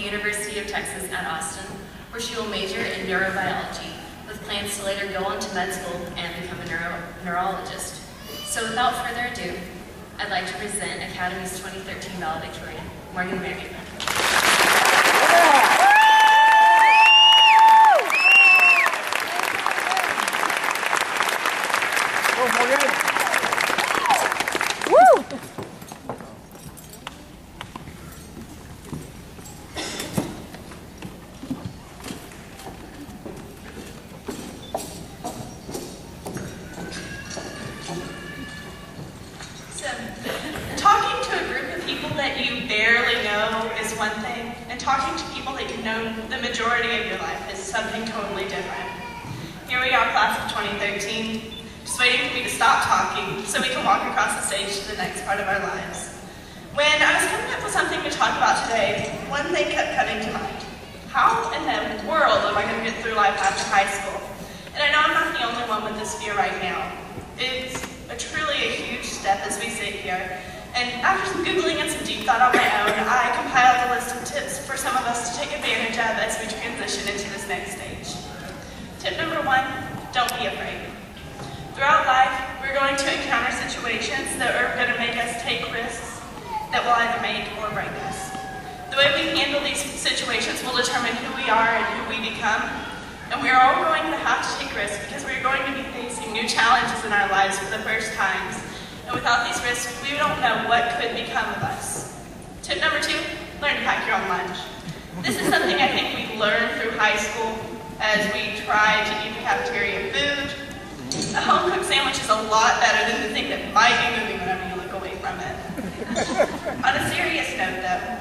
University of Texas at Austin, where she will major in neurobiology, with plans to later go on to med school and become a neurologist. So without further ado, I'd like to present Academy's 2013 valedictorian, Morgan Merriman. Talking to a group of people that you barely know is one thing, and talking to people that you've known the majority of your life is something totally different. Here we are, class of 2013, just waiting for me to stop talking so we can walk across the stage to the next part of our lives. When I was coming up with something to talk about today, one thing kept coming to mind. How in the world am I going to get through life after high school? And I know I'm not the only one with this fear right now. It's truly a huge step as we sit here. And after some Googling and some deep thought on my own, I compiled a list of tips for some of us to take advantage of as we transition into this next stage. Tip number 1, don't be afraid. Throughout life, we're going to encounter situations that are going to make us take risks that will either make or break us. The way we handle these situations will determine who we are and who we become. And we are all going to have to take risks because we're going to be facing new challenges in our lives for the first times. And without these risks, we don't know what could become of us. Tip number 2, learn to pack your own lunch. This is something I think we learned through high school as we try to eat the cafeteria food. A home-cooked sandwich is a lot better than the thing that might be moving whenever you look away from it. On a serious note though,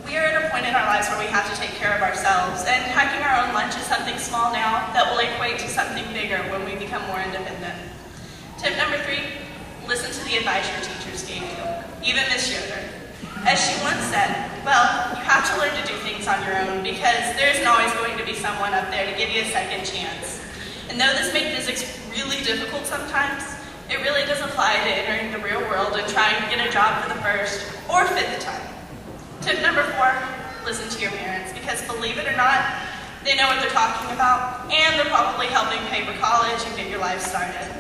we are at a point in our lives where we have to take care of ourselves, and packing our own lunch is something small now that will equate to something bigger when we become more independent. Tip number 3, listen to the advice your teachers gave you, even Miss Yoder. As she once said, well, you have to learn to do things on your own because there isn't always going to be someone up there to give you a second chance. And though this makes physics really difficult sometimes, it really does apply to entering the real world and trying to get a job for the first or 5th time. Tip number 4, listen to your parents because believe it or not, they know what they're talking about and they're probably helping pay for college and get your life started.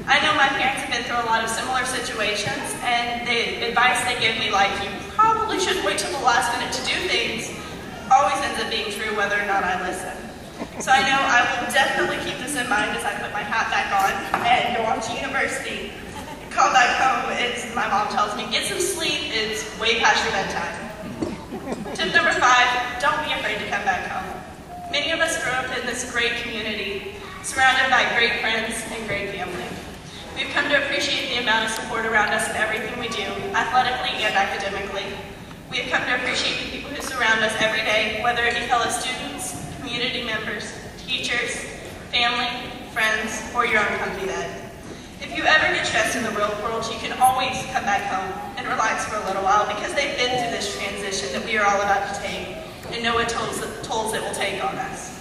I know my parents have been through a lot of similar situations, and the advice they give me, like you probably shouldn't wait till the last minute to do things, always ends up being true whether or not I listen. So I know I will definitely keep this in mind as I put my hat back on and go off to university. Come back home, my mom tells me, get some sleep, it's way past your bedtime. Tip number 5, don't be afraid to come back home. Many of us grew up in this great community, surrounded by great friends and great family. We've come to appreciate the amount of support around us in everything we do, athletically and academically. We have come to appreciate the people who surround us every day, whether it be fellow students, community members, teachers, family, friends, or your own company bed. If you ever get stressed in the real world, you can always come back home and relax for a little while because they've been through this transition that we are all about to take and know what tolls it will take on us.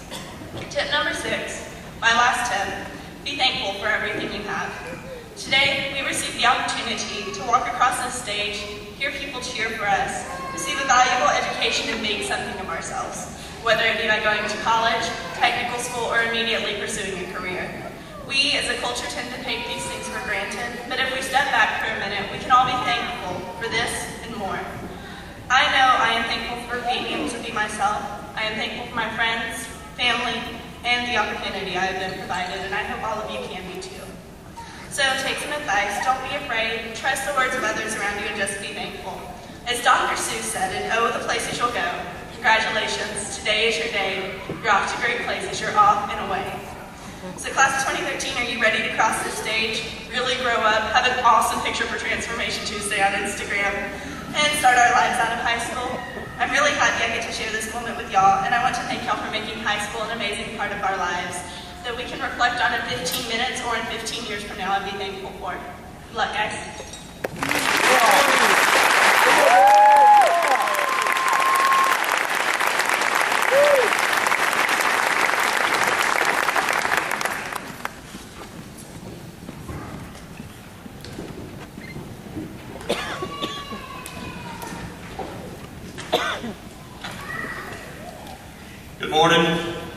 Tip number 6, my last tip, be thankful for everything you have. Today, we received the opportunity to walk across this stage, hear people cheer for us, receive a valuable education and make something of ourselves, whether it be by going to college, technical school, or immediately pursuing a career. We as a culture tend to take these things for granted, but if we step back for a minute, we can all be thankful for this and more. I know I am thankful for being able to be myself. I am thankful for my friends, family, and the opportunity I have been provided, and I hope all of you can be too. So take some advice, don't be afraid, trust the words of others around you, and just be thankful. As Dr. Seuss said in Oh, the Places You'll Go, congratulations, today is your day, you're off to great places, you're off and away. So class of 2013, are you ready to cross this stage, really grow up, have an awesome picture for Transformation Tuesday on Instagram, and start our lives out of high school? I'm really happy I get to share this moment with y'all, and I want to thank y'all for making high school an amazing part of our lives that we can reflect on in 15 minutes or in 15 years from now and be thankful for. Good luck, guys. Good morning.